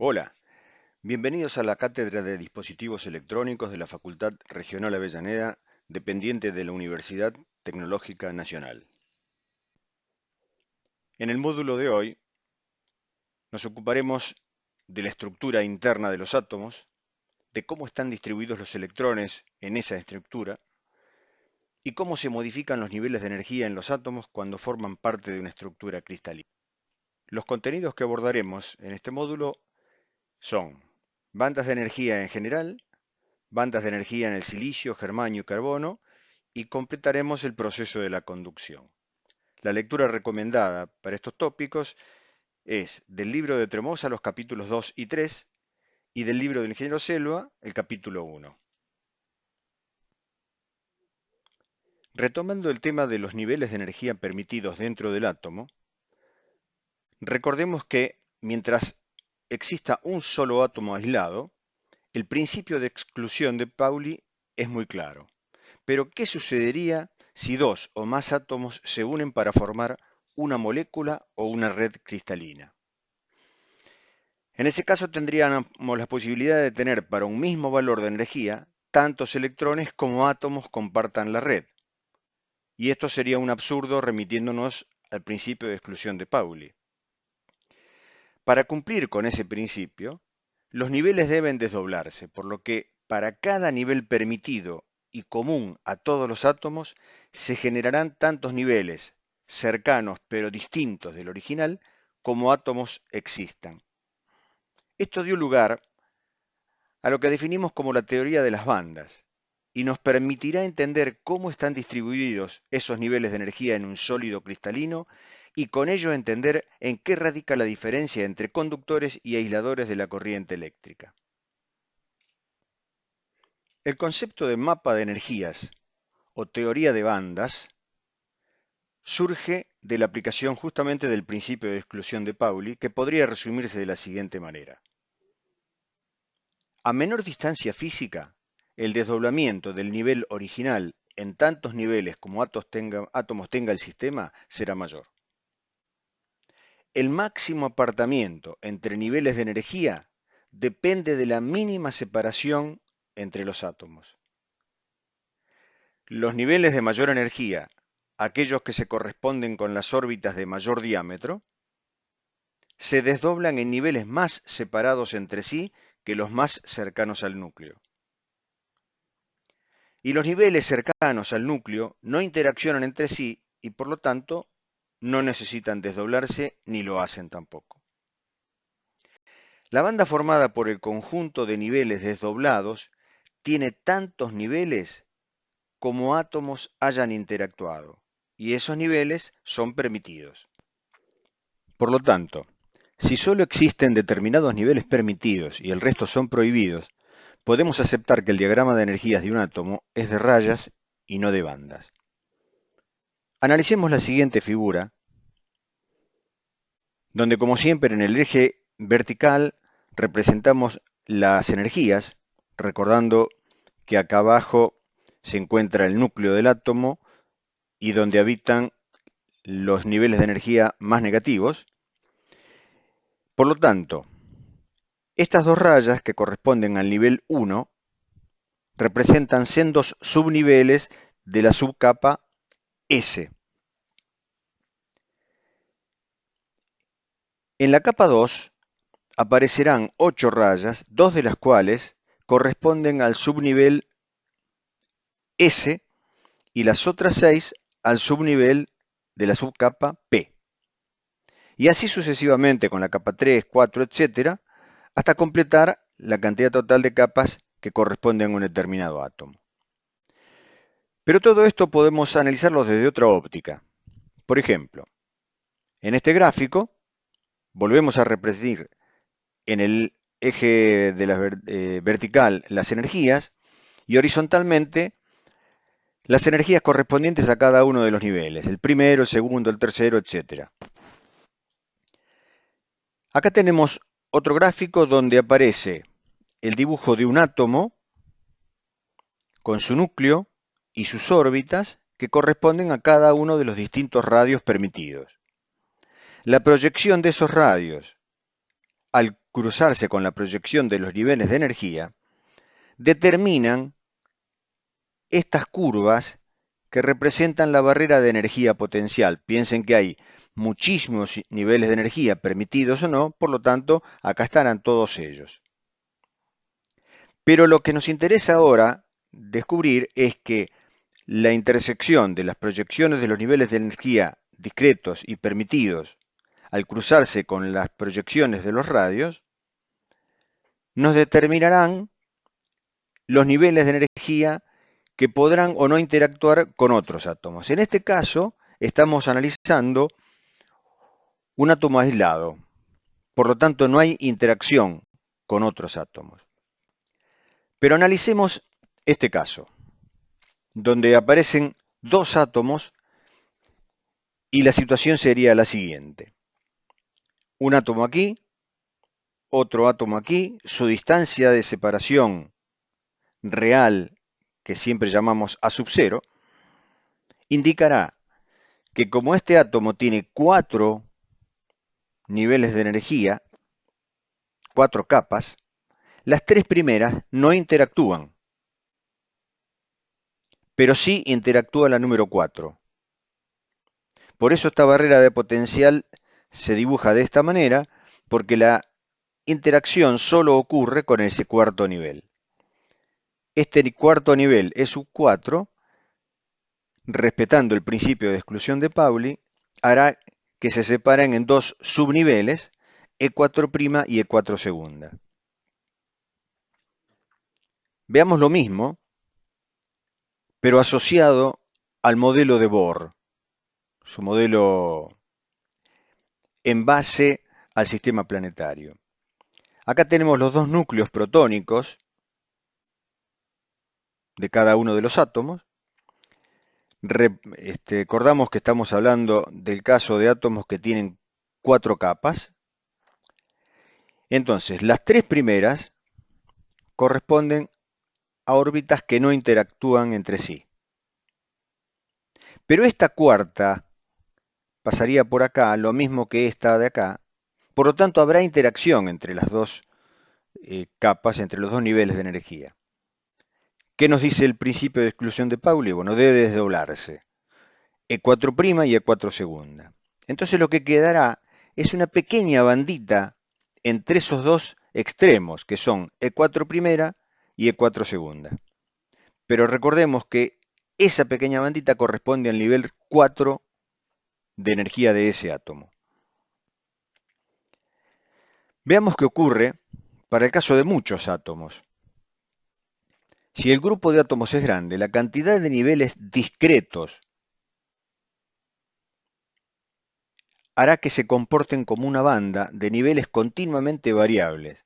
Hola, bienvenidos a la Cátedra de Dispositivos Electrónicos de la Facultad Regional Avellaneda, dependiente de la Universidad Tecnológica Nacional. En el módulo de hoy nos ocuparemos de la estructura interna de los átomos, de cómo están distribuidos los electrones en esa estructura y cómo se modifican los niveles de energía en los átomos cuando forman parte de una estructura cristalina. Los contenidos que abordaremos en este módulo son bandas de energía en general, bandas de energía en el silicio, germanio y carbono, y completaremos el proceso de la conducción. La lectura recomendada para estos tópicos es del libro de Tremosa, los capítulos 2 y 3, y del libro del ingeniero Selva, el capítulo 1. Retomando el tema de los niveles de energía permitidos dentro del átomo, recordemos que mientras exista un solo átomo aislado, el principio de exclusión de Pauli es muy claro. Pero, ¿qué sucedería si dos o más átomos se unen para formar una molécula o una red cristalina? En ese caso tendríamos la posibilidad de tener para un mismo valor de energía tantos electrones como átomos compartan la red. Y esto sería un absurdo remitiéndonos al principio de exclusión de Pauli. Para cumplir con ese principio, los niveles deben desdoblarse, por lo que para cada nivel permitido y común a todos los átomos, se generarán tantos niveles cercanos pero distintos del original como átomos existan. Esto dio lugar a lo que definimos como la teoría de las bandas y nos permitirá entender cómo están distribuidos esos niveles de energía en un sólido cristalino y con ello entender en qué radica la diferencia entre conductores y aisladores de la corriente eléctrica. El concepto de mapa de energías o teoría de bandas surge de la aplicación justamente del principio de exclusión de Pauli, que podría resumirse de la siguiente manera. A menor distancia física, el desdoblamiento del nivel original en tantos niveles como átomos tenga el sistema será mayor. El máximo apartamiento entre niveles de energía depende de la mínima separación entre los átomos. Los niveles de mayor energía, aquellos que se corresponden con las órbitas de mayor diámetro, se desdoblan en niveles más separados entre sí que los más cercanos al núcleo. Y los niveles cercanos al núcleo no interaccionan entre sí y por lo tanto no necesitan desdoblarse ni lo hacen tampoco. La banda formada por el conjunto de niveles desdoblados tiene tantos niveles como átomos hayan interactuado, y esos niveles son permitidos. Por lo tanto, si solo existen determinados niveles permitidos y el resto son prohibidos, podemos aceptar que el diagrama de energías de un átomo es de rayas y no de bandas. Analicemos la siguiente figura, donde como siempre en el eje vertical representamos las energías, recordando que acá abajo se encuentra el núcleo del átomo y donde habitan los niveles de energía más negativos. Por lo tanto, estas dos rayas que corresponden al nivel 1 representan sendos subniveles de la subcapa S. En la capa 2 aparecerán 8 rayas, 2 de las cuales corresponden al subnivel S y las otras 6 al subnivel de la subcapa P. Y así sucesivamente con la capa 3, 4, etcétera, hasta completar la cantidad total de capas que corresponden a un determinado átomo. Pero todo esto podemos analizarlo desde otra óptica. Por ejemplo, en este gráfico volvemos a representar en el eje de la vertical las energías y horizontalmente las energías correspondientes a cada uno de los niveles, el primero, el segundo, el tercero, etcétera. Acá tenemos otro gráfico donde aparece el dibujo de un átomo con su núcleo y sus órbitas que corresponden a cada uno de los distintos radios permitidos. La proyección de esos radios al cruzarse con la proyección de los niveles de energía, determinan estas curvas que representan la barrera de energía potencial. Piensen que hay muchísimos niveles de energía, permitidos o no, por lo tanto, acá estarán todos ellos. Pero lo que nos interesa ahora descubrir es que la intersección de las proyecciones de los niveles de energía discretos y permitidos al cruzarse con las proyecciones de los radios nos determinarán los niveles de energía que podrán o no interactuar con otros átomos. En este caso, estamos analizando un átomo aislado, por lo tanto no hay interacción con otros átomos. Pero analicemos este caso, donde aparecen dos átomos y la situación sería la siguiente. Un átomo aquí, otro átomo aquí, su distancia de separación real, que siempre llamamos A sub 0, indicará que como este átomo tiene 4 niveles de energía, 4 capas, las 3 primeras no interactúan, pero sí interactúa la número 4. Por eso esta barrera de potencial se dibuja de esta manera, porque la interacción solo ocurre con ese cuarto nivel. Este cuarto nivel es sub 4, respetando el principio de exclusión de Pauli, hará que se separen en dos subniveles, E4' y E4 segunda. Veamos lo mismo, pero asociado al modelo de Bohr, su modelo en base al sistema planetario. Acá tenemos los dos núcleos protónicos de cada uno de los átomos. Recordamos que estamos hablando del caso de átomos que tienen 4 capas. Entonces, las 3 primeras corresponden a órbitas que no interactúan entre sí. Pero esta cuarta pasaría por acá, lo mismo que esta de acá. Por lo tanto, habrá interacción entre las dos capas, entre los dos niveles de energía. ¿Qué nos dice el principio de exclusión de Pauli? Bueno, debe desdoblarse. E4' y E4 segunda. Entonces lo que quedará es una pequeña bandita entre esos dos extremos, que son E4' y E4 segunda. Pero recordemos que esa pequeña bandita corresponde al nivel 4 de energía de ese átomo. Veamos qué ocurre para el caso de muchos átomos. Si el grupo de átomos es grande, la cantidad de niveles discretos hará que se comporten como una banda de niveles continuamente variables.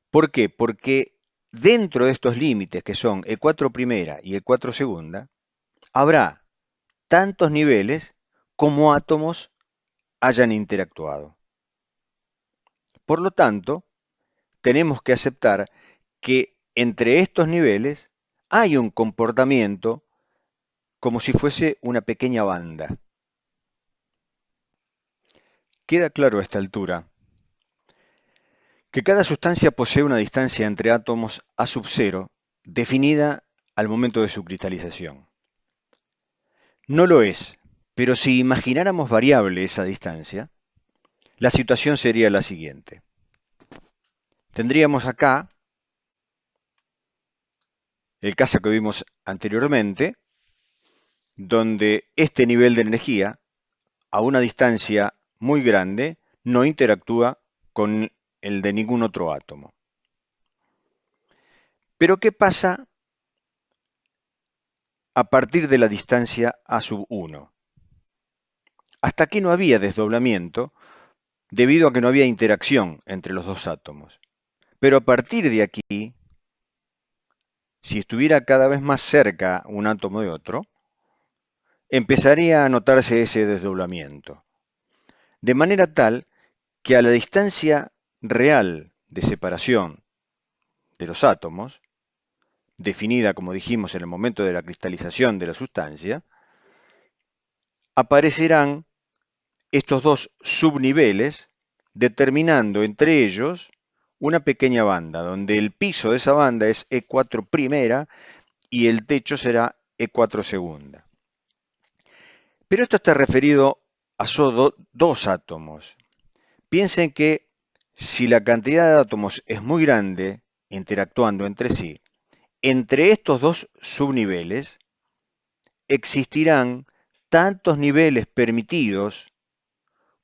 ¿Por qué? Porque dentro de estos límites, que son E4' y E4 segunda, habrá tantos niveles como átomos hayan interactuado. Por lo tanto, tenemos que aceptar que entre estos niveles hay un comportamiento como si fuese una pequeña banda. Queda claro a esta altura que cada sustancia posee una distancia entre átomos A sub 0 definida al momento de su cristalización. No lo es, pero si imagináramos variable esa distancia, la situación sería la siguiente. Tendríamos acá el caso que vimos anteriormente, donde este nivel de energía, a una distancia muy grande, no interactúa con el de ningún otro átomo. Pero ¿qué pasa a partir de la distancia A sub 1? Hasta aquí no había desdoblamiento, debido a que no había interacción entre los dos átomos. Pero a partir de aquí, si estuviera cada vez más cerca un átomo de otro, empezaría a notarse ese desdoblamiento. De manera tal que a la distancia real de separación de los átomos, definida como dijimos en el momento de la cristalización de la sustancia, aparecerán estos dos subniveles determinando entre ellos una pequeña banda, donde el piso de esa banda es E4 primera y el techo será E4 segunda. Pero esto está referido a solo dos átomos. Piensen que si la cantidad de átomos es muy grande, interactuando entre sí, entre estos dos subniveles existirán tantos niveles permitidos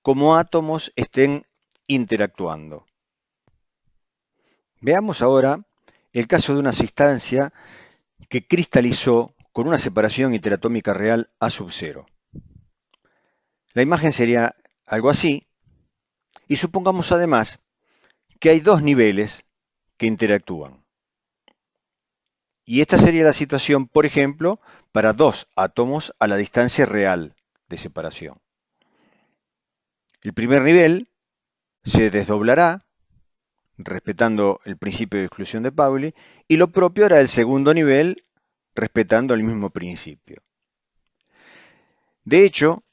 como átomos estén interactuando. Veamos ahora el caso de una sustancia que cristalizó con una separación interatómica real A sub 0. La imagen sería algo así, y supongamos además que hay dos niveles que interactúan. Y esta sería la situación, por ejemplo, para dos átomos a la distancia real de separación. El primer nivel se desdoblará, respetando el principio de exclusión de Pauli, y lo propio hará el segundo nivel, respetando el mismo principio. De hecho,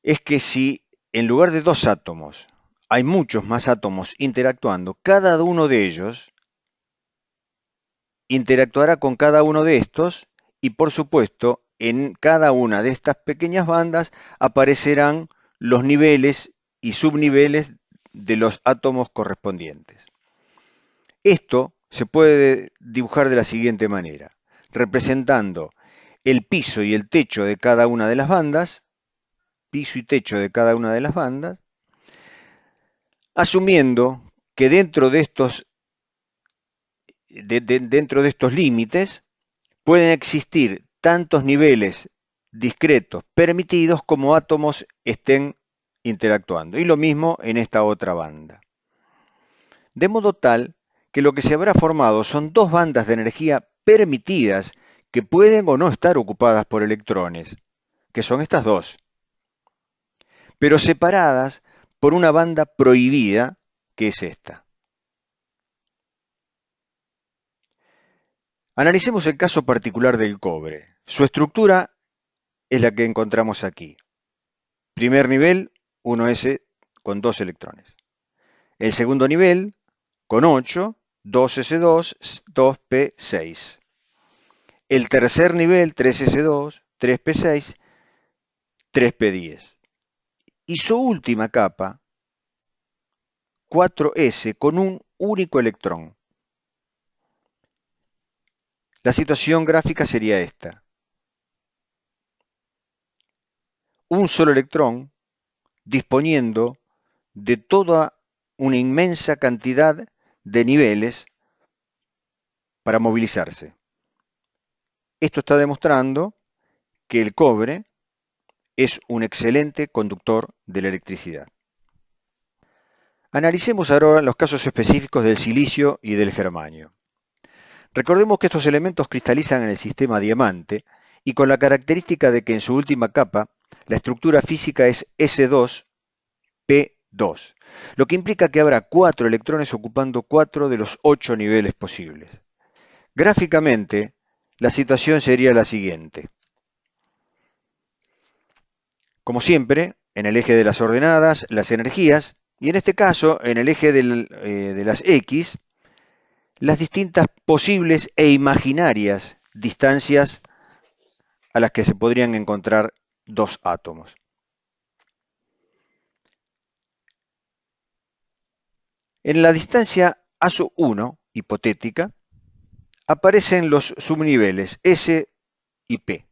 es que si en lugar de dos átomos hay muchos más átomos interactuando, cada uno de ellos interactuará con cada uno de estos y por supuesto en cada una de estas pequeñas bandas aparecerán los niveles y subniveles de los átomos correspondientes. Esto se puede dibujar de la siguiente manera, representando el piso y el techo de cada una de las bandas, piso y techo de cada una de las bandas, asumiendo que dentro de estos límites pueden existir tantos niveles discretos permitidos como átomos estén interactuando. Y lo mismo en esta otra banda. De modo tal que lo que se habrá formado son dos bandas de energía permitidas que pueden o no estar ocupadas por electrones, que son estas dos, pero separadas por una banda prohibida, que es esta. Analicemos el caso particular del cobre. Su estructura es la que encontramos aquí. Primer nivel, 1s con 2 electrones. El segundo nivel, con 8, 2s2, 2p6. El tercer nivel, 3s2, 3p6, 3p10. Y su última capa, 4s con un único electrón. La situación gráfica sería esta. Un solo electrón disponiendo de toda una inmensa cantidad de niveles para movilizarse. Esto está demostrando que el cobre es un excelente conductor de la electricidad. Analicemos ahora los casos específicos del silicio y del germanio. Recordemos que estos elementos cristalizan en el sistema diamante y con la característica de que en su última capa la estructura física es S2P2, lo que implica que habrá 4 electrones ocupando 4 de los 8 niveles posibles. Gráficamente, la situación sería la siguiente. Como siempre, en el eje de las ordenadas, las energías, y en este caso, en el eje de las X, las distintas posibles e imaginarias distancias a las que se podrían encontrar dos átomos. En la distancia A1, hipotética, aparecen los subniveles S y P.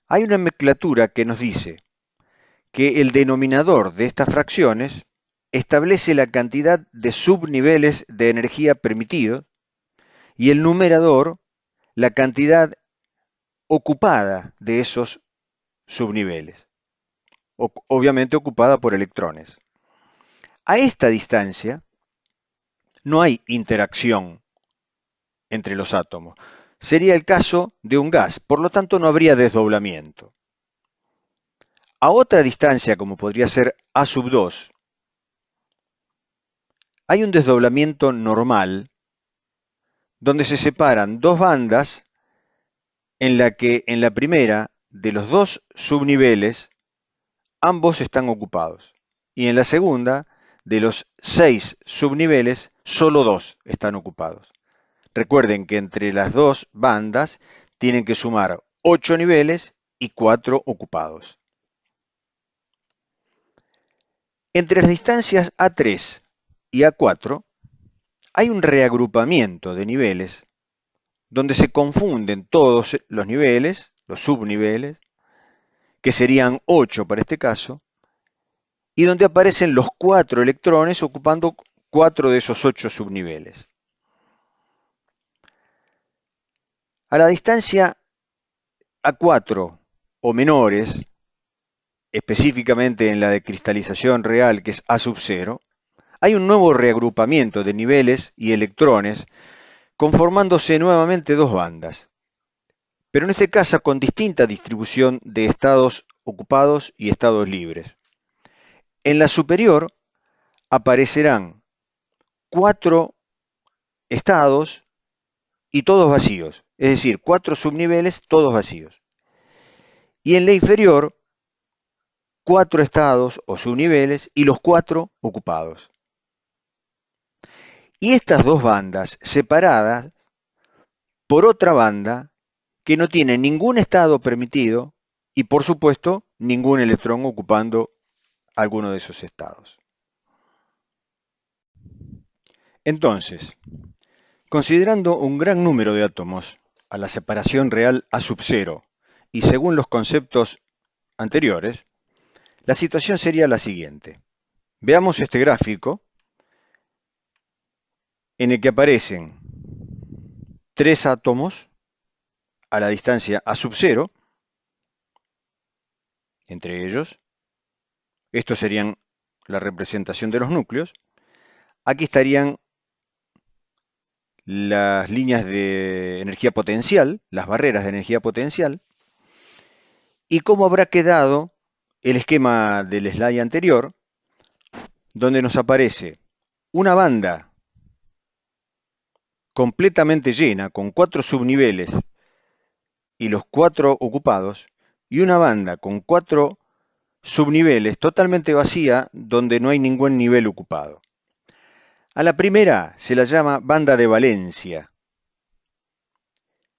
Hay una nomenclatura que nos dice que el denominador de estas fracciones establece la cantidad de subniveles de energía permitidos y el numerador la cantidad ocupada de esos subniveles, obviamente ocupada por electrones. A esta distancia no hay interacción entre los átomos. Sería el caso de un gas, por lo tanto no habría desdoblamiento. A otra distancia, como podría ser A sub 2, hay un desdoblamiento normal donde se separan dos bandas en la que en la primera de los dos subniveles ambos están ocupados. y en la segunda, de los 6 subniveles, solo 2 están ocupados. Recuerden que entre las dos bandas tienen que sumar 8 niveles y 4 ocupados. Entre las distancias A3 y A4 hay un reagrupamiento de niveles donde se confunden todos los niveles, los subniveles, que serían 8 para este caso, y donde aparecen los 4 electrones ocupando 4 de esos 8 subniveles. A la distancia A4 o menores, específicamente en la de cristalización real, que es A sub 0, hay un nuevo reagrupamiento de niveles y electrones, conformándose nuevamente dos bandas, pero en este caso con distinta distribución de estados ocupados y estados libres. En la superior aparecerán 4 estados y todos vacíos, es decir, 4 subniveles todos vacíos. Y en la inferior, 4 estados o subniveles y los 4 ocupados. Y estas dos bandas separadas por otra banda que no tiene ningún estado permitido y por supuesto ningún electrón ocupando alguno de esos estados. Entonces, considerando un gran número de átomos a la separación real A sub 0 y según los conceptos anteriores, la situación sería la siguiente. Veamos este gráfico en el que aparecen 3 átomos a la distancia A sub 0, entre ellos, estos serían la representación de los núcleos. Aquí estarían las líneas de energía potencial, las barreras de energía potencial, y cómo habrá quedado el esquema del slide anterior, donde nos aparece una banda completamente llena, con 4 subniveles y los 4 ocupados, y una banda con 4 subniveles totalmente vacía, donde no hay ningún nivel ocupado. A la primera se la llama banda de valencia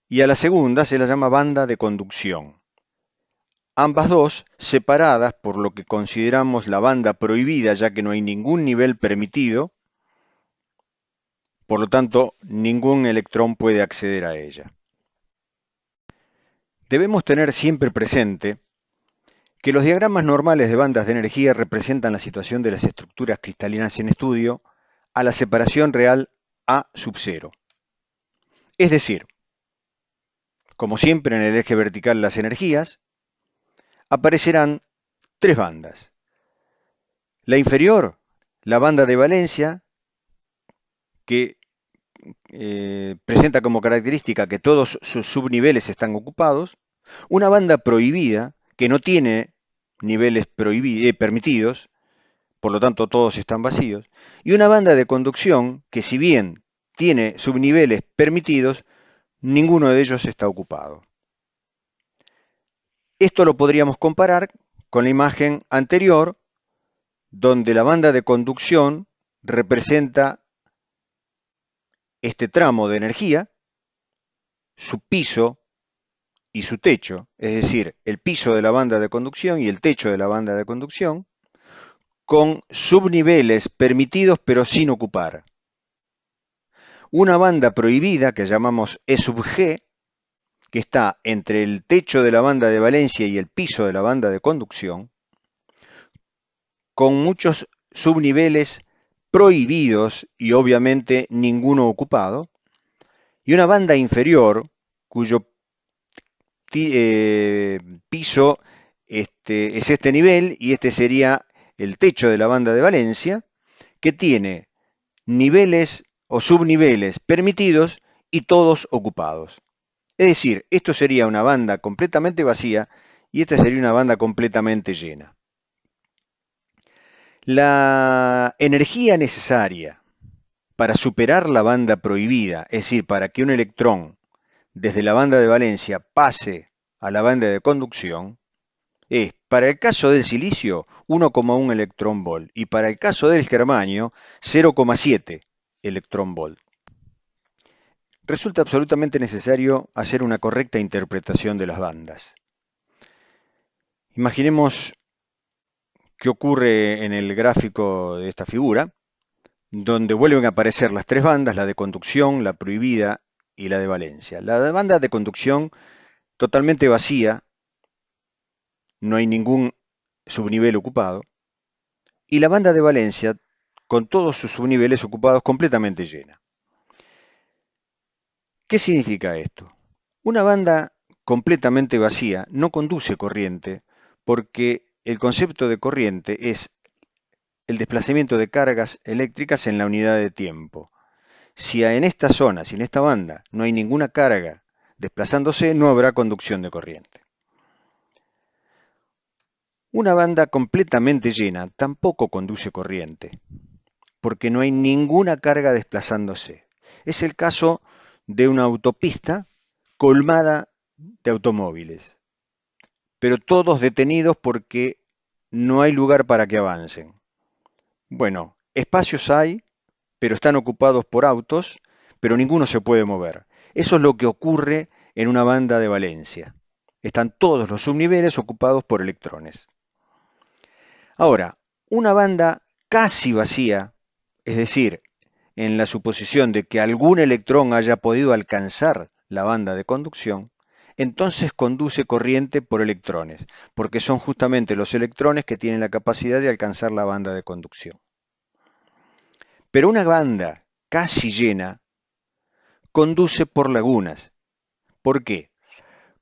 y a la segunda se la llama banda de conducción. Ambas dos separadas por lo que consideramos la banda prohibida, ya que no hay ningún nivel permitido, por lo tanto ningún electrón puede acceder a ella. Debemos tener siempre presente que los diagramas normales de bandas de energía representan la situación de las estructuras cristalinas en estudio a la separación real A sub 0. Es decir, como siempre en el eje vertical de las energías, aparecerán 3 bandas. La inferior, la banda de valencia, que presenta como característica que todos sus subniveles están ocupados, una banda prohibida, que no tiene niveles permitidos, por lo tanto todos están vacíos, y una banda de conducción que si bien tiene subniveles permitidos, ninguno de ellos está ocupado. Esto lo podríamos comparar con la imagen anterior, donde la banda de conducción representa este tramo de energía, su piso y su techo, es decir, el piso de la banda de conducción y el techo de la banda de conducción, con subniveles permitidos pero sin ocupar. Una banda prohibida que llamamos E sub G, que está entre el techo de la banda de valencia y el piso de la banda de conducción, con muchos subniveles prohibidos y obviamente ninguno ocupado, y una banda inferior cuyo piso es este nivel y este sería el techo de la banda de valencia, que tiene niveles o subniveles permitidos y todos ocupados. Es decir, esto sería una banda completamente vacía y esta sería una banda completamente llena. La energía necesaria para superar la banda prohibida, es decir, para que un electrón desde la banda de valencia pase a la banda de conducción, es, para el caso del silicio, 1,1 electronvolt y para el caso del germanio, 0,7 electronvolt. Resulta absolutamente necesario hacer una correcta interpretación de las bandas. Imaginemos qué ocurre en el gráfico de esta figura, donde vuelven a aparecer las tres bandas, la de conducción, la prohibida y la de valencia. La banda de conducción totalmente vacía, no hay ningún subnivel ocupado, y la banda de valencia con todos sus subniveles ocupados completamente llena. ¿Qué significa esto? Una banda completamente vacía no conduce corriente porque el concepto de corriente es el desplazamiento de cargas eléctricas en la unidad de tiempo. Si en esta zona, si en esta banda no hay ninguna carga desplazándose, no habrá conducción de corriente. Una banda completamente llena tampoco conduce corriente, porque no hay ninguna carga desplazándose. Es el caso de una autopista colmada de automóviles, pero todos detenidos porque no hay lugar para que avancen. Bueno, espacios hay, pero están ocupados por autos, pero ninguno se puede mover. Eso es lo que ocurre en una banda de valencia. Están todos los subniveles ocupados por electrones. Ahora, una banda casi vacía, es decir, en la suposición de que algún electrón haya podido alcanzar la banda de conducción, entonces conduce corriente por electrones, porque son justamente los electrones que tienen la capacidad de alcanzar la banda de conducción. Pero una banda casi llena conduce por lagunas. ¿Por qué?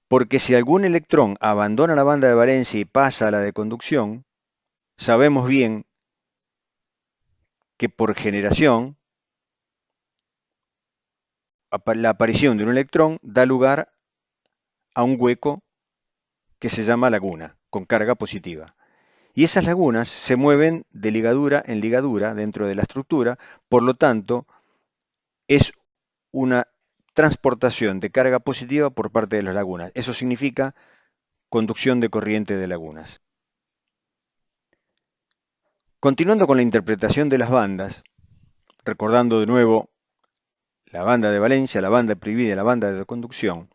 Porque si algún electrón abandona la banda de valencia y pasa a la de conducción, sabemos bien que por generación la aparición de un electrón da lugar a un hueco que se llama laguna, con carga positiva. Y esas lagunas se mueven de ligadura en ligadura dentro de la estructura, por lo tanto, es una transportación de carga positiva por parte de las lagunas. Eso significa conducción de corriente de lagunas. Continuando con la interpretación de las bandas, recordando de nuevo la banda de valencia, la banda prohibida y la banda de conducción,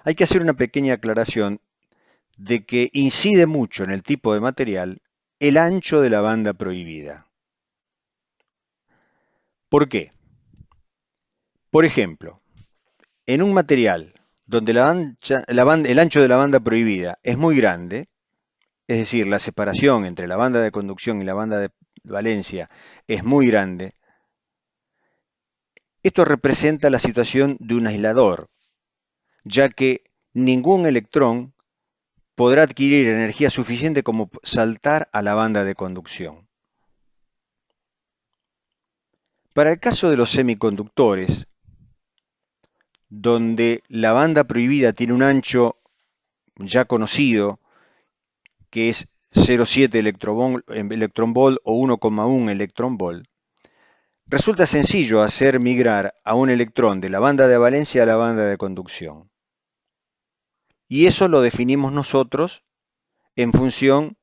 hay que hacer una pequeña aclaración de que incide mucho en el tipo de material el ancho de la banda prohibida. ¿Por qué? Por ejemplo, en un material donde el ancho de la banda prohibida es muy grande, es decir, la separación entre la banda de conducción y la banda de valencia es muy grande, esto representa la situación de un aislador, ya que ningún electrón podrá adquirir energía suficiente como saltar a la banda de conducción. Para el caso de los semiconductores, donde la banda prohibida tiene un ancho ya conocido, que es 0,7 electronvolt o 1,1 electronvolt, resulta sencillo hacer migrar a un electrón de la banda de valencia a la banda de conducción. Y eso lo definimos nosotros en función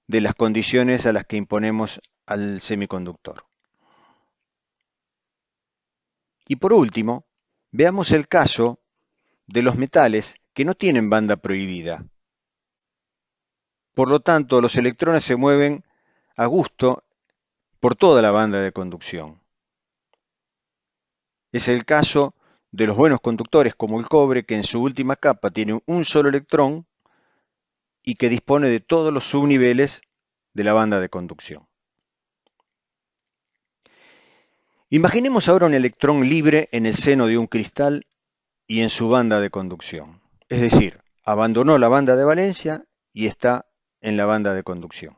de las condiciones a las que imponemos al semiconductor. Y por último, veamos el caso de los metales que no tienen banda prohibida. Por lo tanto, los electrones se mueven a gusto por toda la banda de conducción. Es el caso de los buenos conductores como el cobre, que en su última capa tiene un solo electrón y que dispone de todos los subniveles de la banda de conducción. Imaginemos ahora un electrón libre en el seno de un cristal y en su banda de conducción. Es decir, abandonó la banda de valencia y está en la banda de conducción.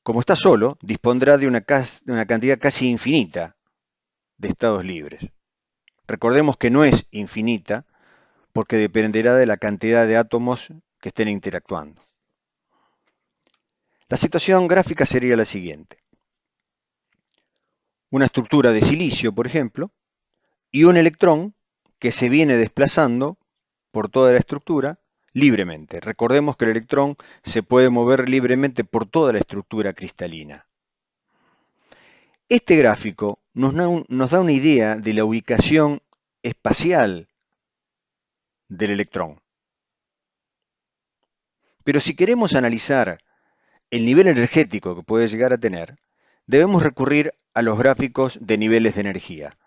Como está solo, dispondrá de una cantidad casi infinita de estados libres. Recordemos que no es infinita porque dependerá de la cantidad de átomos que estén interactuando. La situación gráfica sería la siguiente. Una estructura de silicio, por ejemplo, y un electrón que se viene desplazando por toda la estructura libremente. Recordemos que el electrón se puede mover libremente por toda la estructura cristalina. Este gráfico nos da una idea de la ubicación espacial del electrón. Pero si queremos analizar el nivel energético que puede llegar a tener, debemos recurrir a los gráficos de niveles de energía.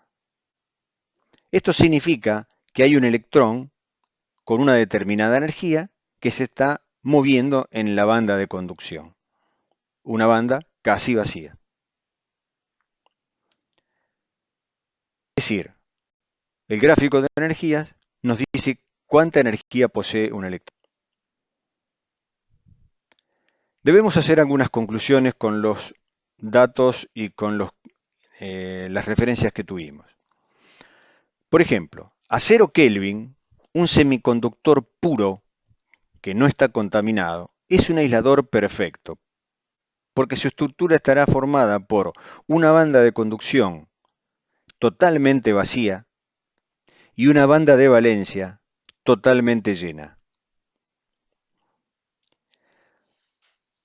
Esto significa que hay un electrón con una determinada energía que se está moviendo en la banda de conducción, una banda casi vacía. Es decir, el gráfico de energías nos dice cuánta energía posee un electrón. Debemos hacer algunas conclusiones con los datos y con las referencias que tuvimos. Por ejemplo, a 0 Kelvin, un semiconductor puro que no está contaminado es un aislador perfecto, porque su estructura estará formada por una banda de conducción totalmente vacía y una banda de valencia totalmente llena.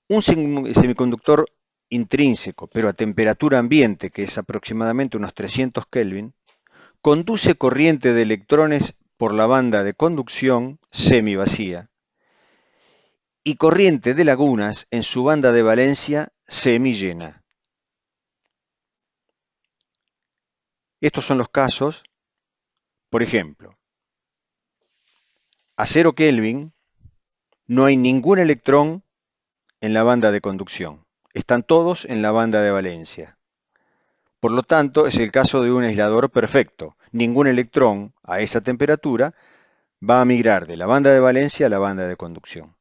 Un semiconductor intrínseco, pero a temperatura ambiente, que es aproximadamente unos 300 Kelvin, conduce corriente de electrones por la banda de conducción semivacía y corriente de lagunas en su banda de valencia semillena. Estos son los casos, por ejemplo, a 0 Kelvin no hay ningún electrón en la banda de conducción, están todos en la banda de valencia. Por lo tanto, es el caso de un aislador perfecto. Ningún electrón a esa temperatura va a migrar de la banda de valencia a la banda de conducción.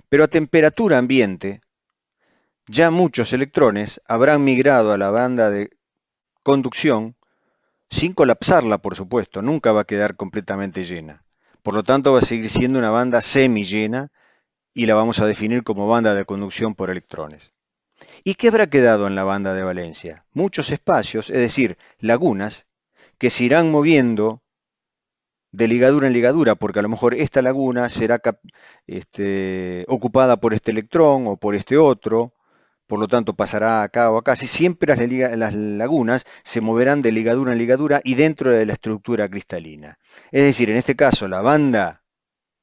Pero a temperatura ambiente, ya muchos electrones habrán migrado a la banda de conducción sin colapsarla, por supuesto, nunca va a quedar completamente llena. Por lo tanto, va a seguir siendo una banda semillena y la vamos a definir como banda de conducción por electrones. ¿Y qué habrá quedado en la banda de valencia? Muchos espacios, es decir, lagunas, que se irán moviendo de ligadura en ligadura, porque a lo mejor esta laguna será ocupada por este electrón o por este otro, por lo tanto pasará acá o acá. Si siempre las lagunas se moverán de ligadura en ligadura y dentro de la estructura cristalina. Es decir, en este caso la banda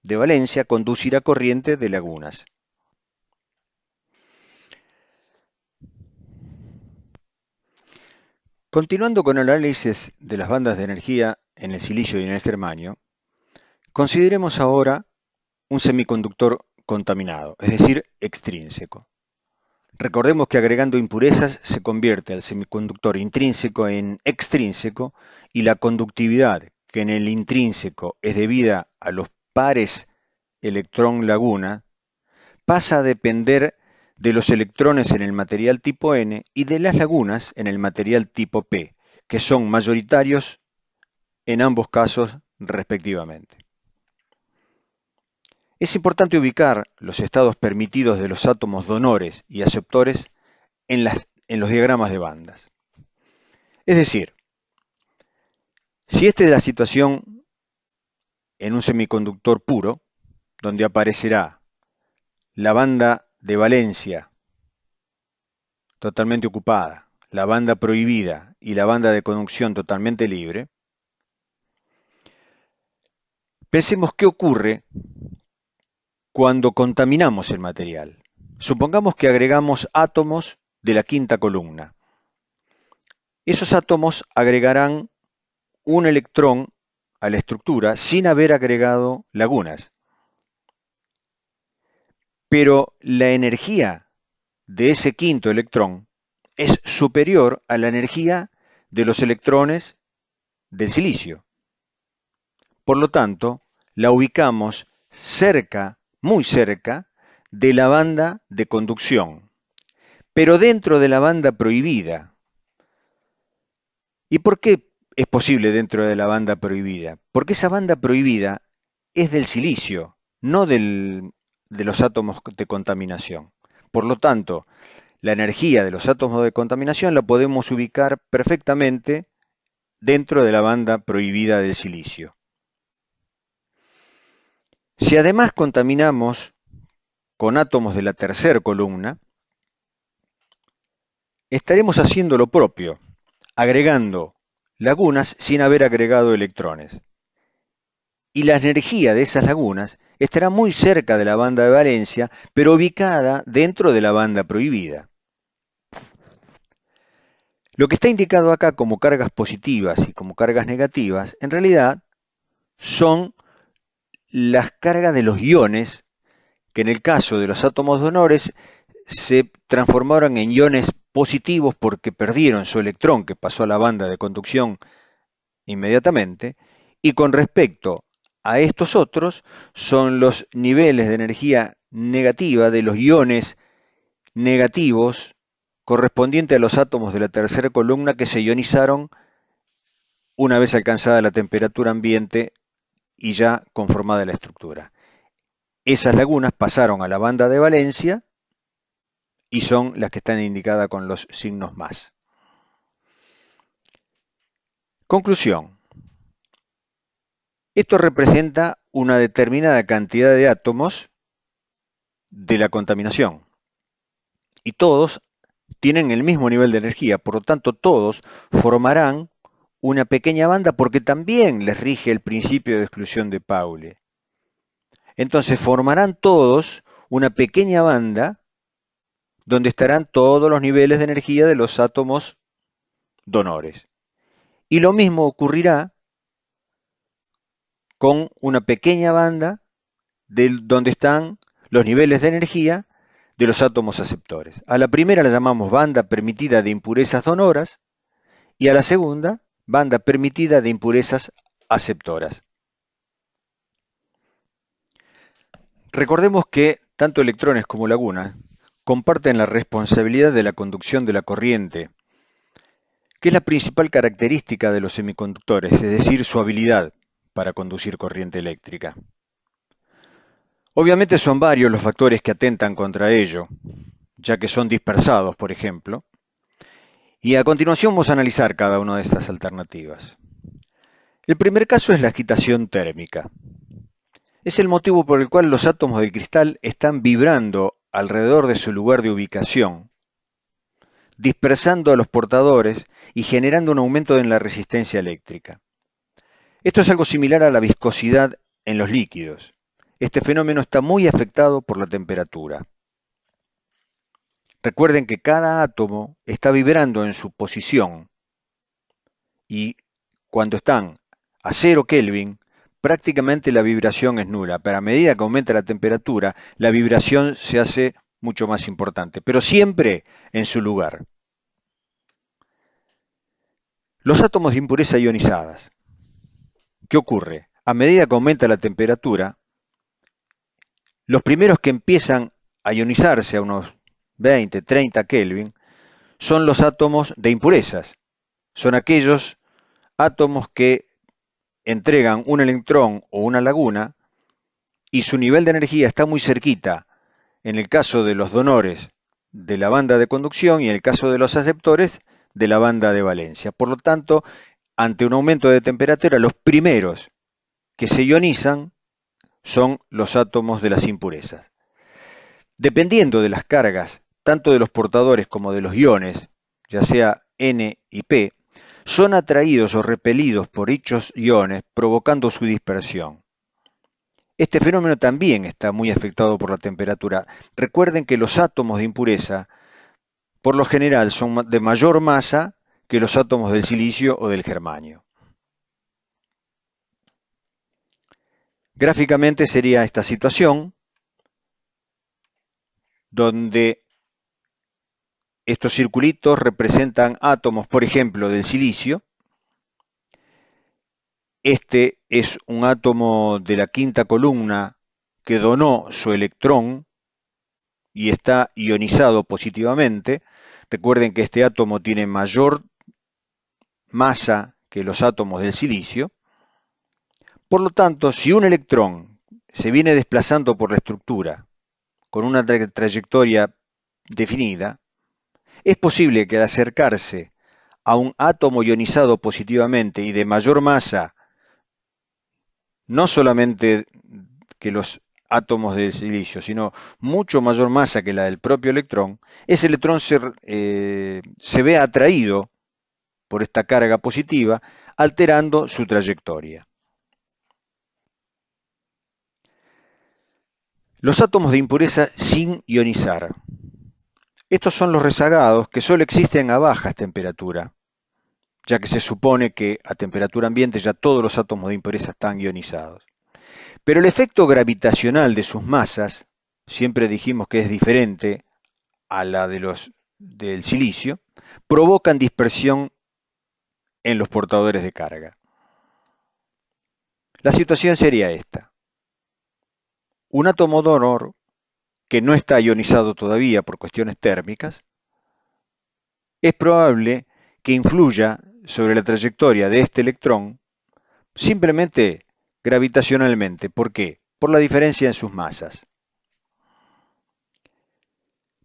de valencia conducirá corriente de lagunas. Continuando con el análisis de las bandas de energía en el silicio y en el germanio, consideremos ahora un semiconductor contaminado, es decir, extrínseco. Recordemos que agregando impurezas se convierte el semiconductor intrínseco en extrínseco y la conductividad, que en el intrínseco es debida a los pares electrón-laguna, pasa a depender de los electrones en el material tipo N y de las lagunas en el material tipo P, que son mayoritarios en ambos casos respectivamente. Es importante ubicar los estados permitidos de los átomos donores y aceptores en los diagramas de bandas. Es decir, si esta es la situación en un semiconductor puro, donde aparecerá la banda de valencia totalmente ocupada, la banda prohibida y la banda de conducción totalmente libre, pensemos qué ocurre cuando contaminamos el material. Supongamos que agregamos átomos de la quinta columna. Esos átomos agregarán un electrón a la estructura sin haber agregado lagunas. Pero la energía de ese quinto electrón es superior a la energía de los electrones del silicio. Por lo tanto, la ubicamos cerca, muy cerca, de la banda de conducción, pero dentro de la banda prohibida. ¿Y por qué es posible dentro de la banda prohibida? Porque esa banda prohibida es del silicio, no de los átomos de contaminación. Por lo tanto, la energía de los átomos de contaminación la podemos ubicar perfectamente dentro de la banda prohibida del silicio. Si además contaminamos con átomos de la tercera columna, estaremos haciendo lo propio, agregando lagunas sin haber agregado electrones. Y la energía de esas lagunas estará muy cerca de la banda de valencia, pero ubicada dentro de la banda prohibida. Lo que está indicado acá como cargas positivas y como cargas negativas, en realidad son las cargas de los iones, que en el caso de los átomos donores se transformaron en iones positivos porque perdieron su electrón que pasó a la banda de conducción inmediatamente, y con respecto a estos otros son los niveles de energía negativa de los iones negativos correspondientes a los átomos de la tercera columna que se ionizaron una vez alcanzada la temperatura ambiente y ya conformada la estructura. Esas lagunas pasaron a la banda de valencia y son las que están indicadas con los signos más. Conclusión. Esto representa una determinada cantidad de átomos de la contaminación y todos tienen el mismo nivel de energía, por lo tanto todos formarán una pequeña banda porque también les rige el principio de exclusión de Pauli. Entonces formarán todos una pequeña banda donde estarán todos los niveles de energía de los átomos donores. Y lo mismo ocurrirá con una pequeña banda donde están los niveles de energía de los átomos aceptores. A la primera la llamamos banda permitida de impurezas donoras y a la segunda banda permitida de impurezas aceptoras. Recordemos que tanto electrones como lagunas comparten la responsabilidad de la conducción de la corriente, que es la principal característica de los semiconductores, es decir, su habilidad para conducir corriente eléctrica. Obviamente son varios los factores que atentan contra ello, ya que son dispersados, por ejemplo, y a continuación vamos a analizar cada una de estas alternativas. El primer caso es la agitación térmica. Es el motivo por el cual los átomos del cristal están vibrando alrededor de su lugar de ubicación, dispersando a los portadores y generando un aumento en la resistencia eléctrica. Esto es algo similar a la viscosidad en los líquidos. Este fenómeno está muy afectado por la temperatura. Recuerden que cada átomo está vibrando en su posición y cuando están a 0 Kelvin, prácticamente la vibración es nula, pero a medida que aumenta la temperatura, la vibración se hace mucho más importante, pero siempre en su lugar. Los átomos de impureza ionizadas. ¿Qué ocurre? A medida que aumenta la temperatura, los primeros que empiezan a ionizarse a unos 20, 30 Kelvin son los átomos de impurezas. Son aquellos átomos que entregan un electrón o una laguna y su nivel de energía está muy cerquita, en el caso de los donores de la banda de conducción y en el caso de los aceptores de la banda de valencia. Por lo tanto, ante un aumento de temperatura, los primeros que se ionizan son los átomos de las impurezas. Dependiendo de las cargas, tanto de los portadores como de los iones, ya sea N y P, son atraídos o repelidos por dichos iones, provocando su dispersión. Este fenómeno también está muy afectado por la temperatura. Recuerden que los átomos de impureza, por lo general, son de mayor masa que los átomos del silicio o del germanio. Gráficamente sería esta situación, donde estos circulitos representan átomos, por ejemplo, del silicio. Este es un átomo de la quinta columna que donó su electrón y está ionizado positivamente. Recuerden que este átomo tiene mayor masa que los átomos del silicio. Por lo tanto, si un electrón se viene desplazando por la estructura con una trayectoria definida, es posible que al acercarse a un átomo ionizado positivamente y de mayor masa, no solamente que los átomos del silicio, sino mucho mayor masa que la del propio electrón, ese electrón se ve atraído por esta carga positiva, alterando su trayectoria. Los átomos de impureza sin ionizar. Estos son los rezagados que solo existen a bajas temperaturas, ya que se supone que a temperatura ambiente ya todos los átomos de impureza están ionizados. Pero el efecto gravitacional de sus masas, siempre dijimos que es diferente a la del silicio, provocan dispersión en los portadores de carga. La situación sería esta. Un átomo donor que no está ionizado todavía por cuestiones térmicas, es probable que influya sobre la trayectoria de este electrón simplemente gravitacionalmente. ¿Por qué? Por la diferencia en sus masas.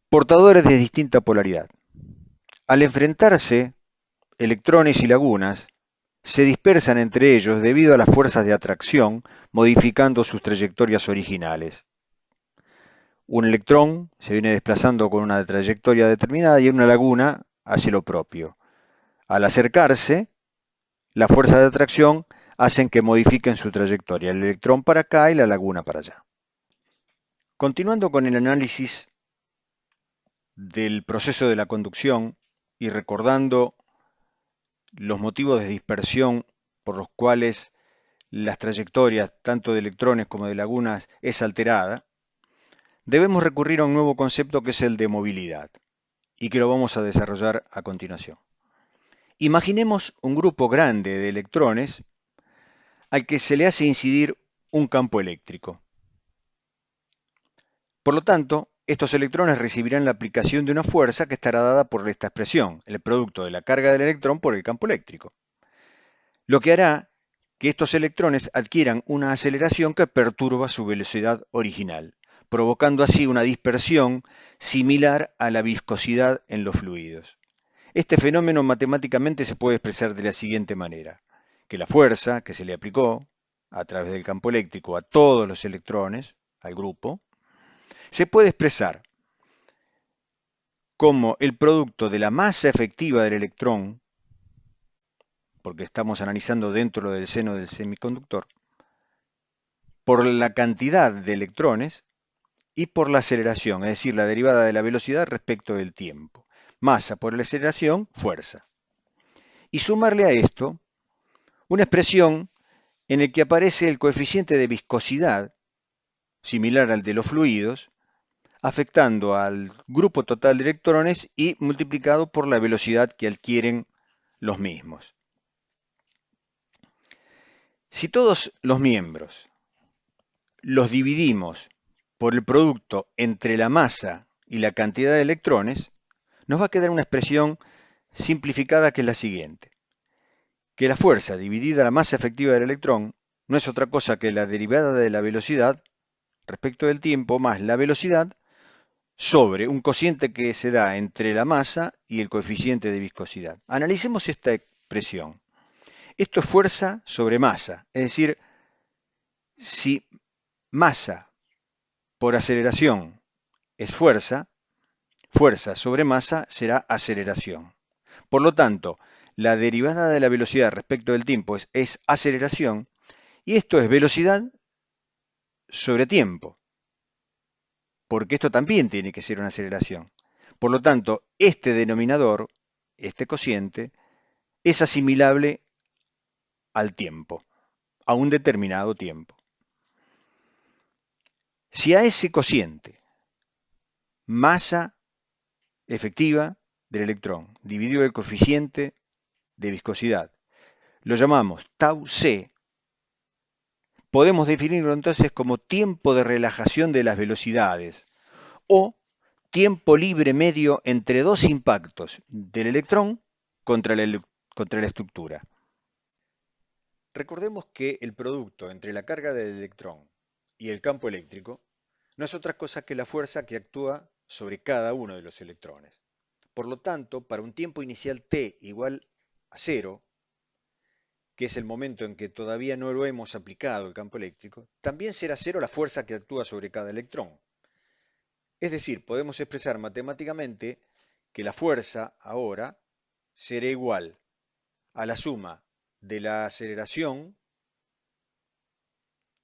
Portadores de distinta polaridad. Al enfrentarse electrones y lagunas, se dispersan entre ellos debido a las fuerzas de atracción, modificando sus trayectorias originales. Un electrón se viene desplazando con una trayectoria determinada y una laguna hace lo propio. Al acercarse, las fuerzas de atracción hacen que modifiquen su trayectoria, el electrón para acá y la laguna para allá. Continuando con el análisis del proceso de la conducción y recordando los motivos de dispersión por los cuales las trayectorias tanto de electrones como de lagunas es alterada, debemos recurrir a un nuevo concepto que es el de movilidad y que lo vamos a desarrollar a continuación. Imaginemos un grupo grande de electrones al que se le hace incidir un campo eléctrico. Por lo tanto, estos electrones recibirán la aplicación de una fuerza que estará dada por esta expresión, el producto de la carga del electrón por el campo eléctrico, lo que hará que estos electrones adquieran una aceleración que perturba su velocidad original, provocando así una dispersión similar a la viscosidad en los fluidos. Este fenómeno matemáticamente se puede expresar de la siguiente manera, que la fuerza que se le aplicó a través del campo eléctrico a todos los electrones, al grupo, se puede expresar como el producto de la masa efectiva del electrón, porque estamos analizando dentro del seno del semiconductor, por la cantidad de electrones y por la aceleración, es decir, la derivada de la velocidad respecto del tiempo. Masa por la aceleración, fuerza. Y sumarle a esto una expresión en la que aparece el coeficiente de viscosidad, similar al de los fluidos, afectando al grupo total de electrones y multiplicado por la velocidad que adquieren los mismos. Si todos los miembros los dividimos por el producto entre la masa y la cantidad de electrones, nos va a quedar una expresión simplificada que es la siguiente, que la fuerza dividida la masa efectiva del electrón no es otra cosa que la derivada de la velocidad respecto del tiempo más la velocidad sobre un cociente que se da entre la masa y el coeficiente de viscosidad. Analicemos esta expresión. Esto es fuerza sobre masa, es decir, si masa por aceleración es fuerza, fuerza sobre masa será aceleración. Por lo tanto, la derivada de la velocidad respecto del tiempo es aceleración y esto es velocidad sobre tiempo, porque esto también tiene que ser una aceleración. Por lo tanto, este denominador, este cociente, es asimilable al tiempo, a un determinado tiempo. Si a ese cociente, masa efectiva del electrón, dividido el coeficiente de viscosidad, lo llamamos tau c, podemos definirlo entonces como tiempo de relajación de las velocidades o tiempo libre medio entre dos impactos del electrón contra la estructura. Recordemos que el producto entre la carga del electrón y el campo eléctrico no es otra cosa que la fuerza que actúa sobre cada uno de los electrones. Por lo tanto, para un tiempo inicial t igual a 0, que es el momento en que todavía no lo hemos aplicado el campo eléctrico, también será cero la fuerza que actúa sobre cada electrón. Es decir, podemos expresar matemáticamente que la fuerza ahora será igual a la suma de la aceleración,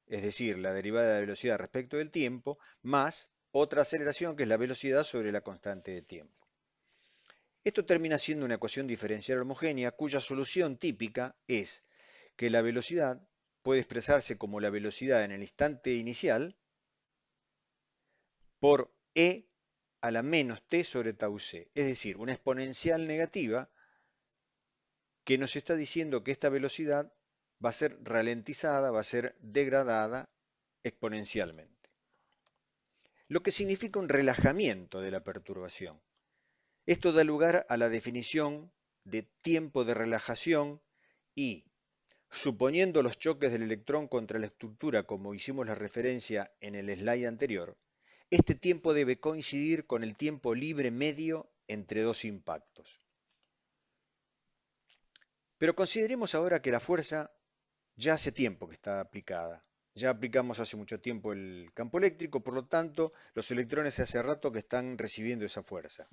es decir, la derivada de la velocidad respecto del tiempo, más otra aceleración que es la velocidad sobre la constante de tiempo. Esto termina siendo una ecuación diferencial homogénea cuya solución típica es que la velocidad puede expresarse como la velocidad en el instante inicial por e a la menos t sobre tau c, es decir, una exponencial negativa que nos está diciendo que esta velocidad va a ser ralentizada, va a ser degradada exponencialmente. Lo que significa un relajamiento de la perturbación. Esto da lugar a la definición de tiempo de relajación y, suponiendo los choques del electrón contra la estructura como hicimos la referencia en el slide anterior, este tiempo debe coincidir con el tiempo libre medio entre dos impactos. Pero consideremos ahora que la fuerza ya hace tiempo que está aplicada. Ya aplicamos hace mucho tiempo el campo eléctrico, por lo tanto, los electrones hace rato que están recibiendo esa fuerza.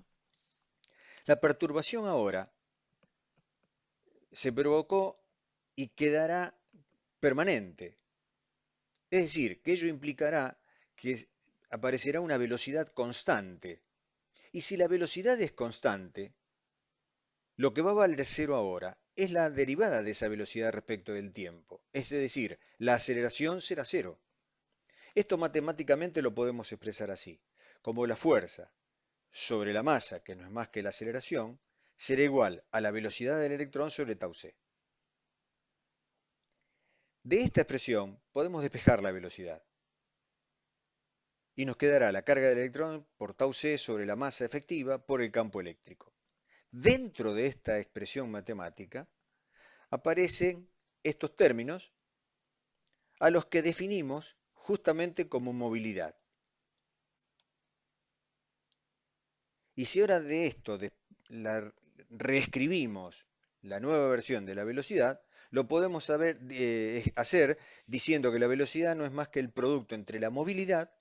La perturbación ahora se provocó y quedará permanente. Es decir, que ello implicará que aparecerá una velocidad constante. Y si la velocidad es constante, lo que va a valer cero ahora es la derivada de esa velocidad respecto del tiempo. Es decir, la aceleración será cero. Esto matemáticamente lo podemos expresar así, como la fuerza sobre la masa, que no es más que la aceleración, será igual a la velocidad del electrón sobre tau c. De esta expresión podemos despejar la velocidad y nos quedará la carga del electrón por tau c sobre la masa efectiva por el campo eléctrico. Dentro de esta expresión matemática aparecen estos términos a los que definimos justamente como movilidad. Y si ahora de esto reescribimos la nueva versión de la velocidad, lo podemos hacer diciendo que la velocidad no es más que el producto entre la movilidad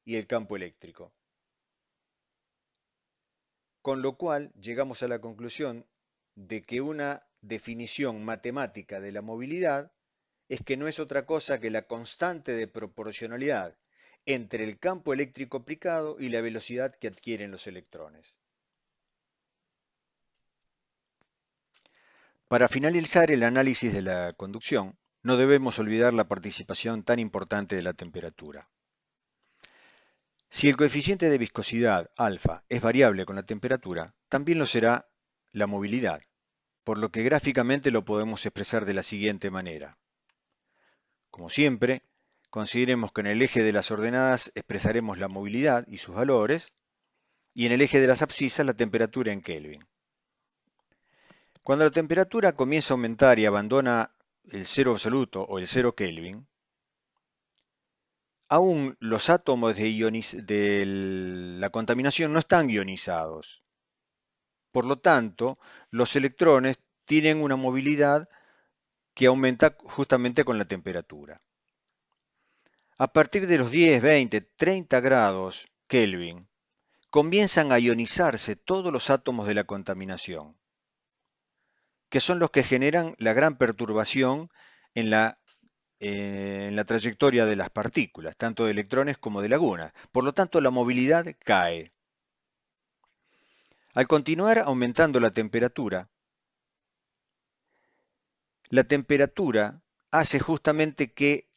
y el campo eléctrico. Con lo cual llegamos a la conclusión de que una definición matemática de la movilidad es que no es otra cosa que la constante de proporcionalidad entre el campo eléctrico aplicado y la velocidad que adquieren los electrones. Para finalizar el análisis de la conducción, no debemos olvidar la participación tan importante de la temperatura. Si el coeficiente de viscosidad, alfa, es variable con la temperatura, también lo será la movilidad, por lo que gráficamente lo podemos expresar de la siguiente manera. Como siempre, consideremos que en el eje de las ordenadas expresaremos la movilidad y sus valores, y en el eje de las abscisas la temperatura en Kelvin. Cuando la temperatura comienza a aumentar y abandona el cero absoluto o el cero Kelvin, aún los átomos de la contaminación no están ionizados. Por lo tanto, los electrones tienen una movilidad que aumenta justamente con la temperatura. A partir de los 10, 20, 30 grados Kelvin, comienzan a ionizarse todos los átomos de la contaminación, que son los que generan la gran perturbación en la trayectoria de las partículas, tanto de electrones como de lagunas. Por lo tanto, la movilidad cae. Al continuar aumentando la temperatura hace justamente que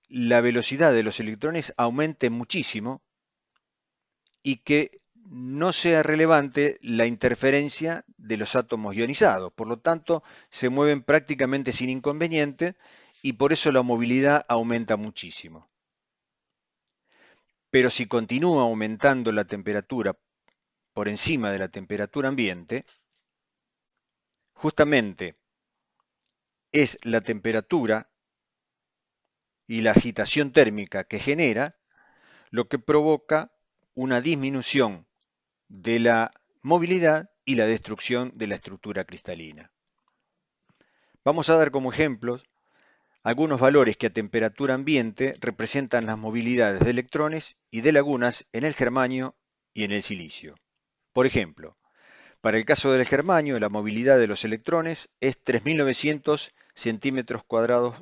la velocidad de los electrones aumente muchísimo y que no sea relevante la interferencia de los átomos ionizados. Por lo tanto, se mueven prácticamente sin inconveniente y por eso la movilidad aumenta muchísimo. Pero si continúa aumentando la temperatura por encima de la temperatura ambiente, justamente es la temperatura y la agitación térmica que genera lo que provoca una disminución de la movilidad y la destrucción de la estructura cristalina. Vamos a dar como ejemplos algunos valores que a temperatura ambiente representan las movilidades de electrones y de lagunas en el germanio y en el silicio. Por ejemplo, para el caso del germanio, la movilidad de los electrones es 3.900 centímetros cuadrados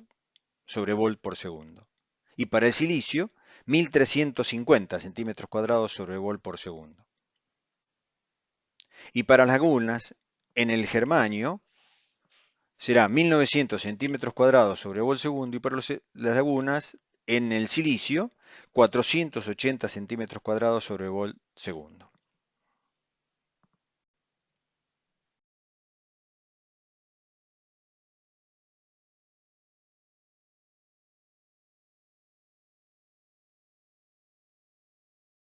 sobre volt por segundo. Y para el silicio, 1.350 centímetros cuadrados sobre volt por segundo. Y para las lagunas, en el germanio, será 1.900 centímetros cuadrados sobre volt segundo y para las lagunas, en el silicio, 480 centímetros cuadrados sobre volt segundo.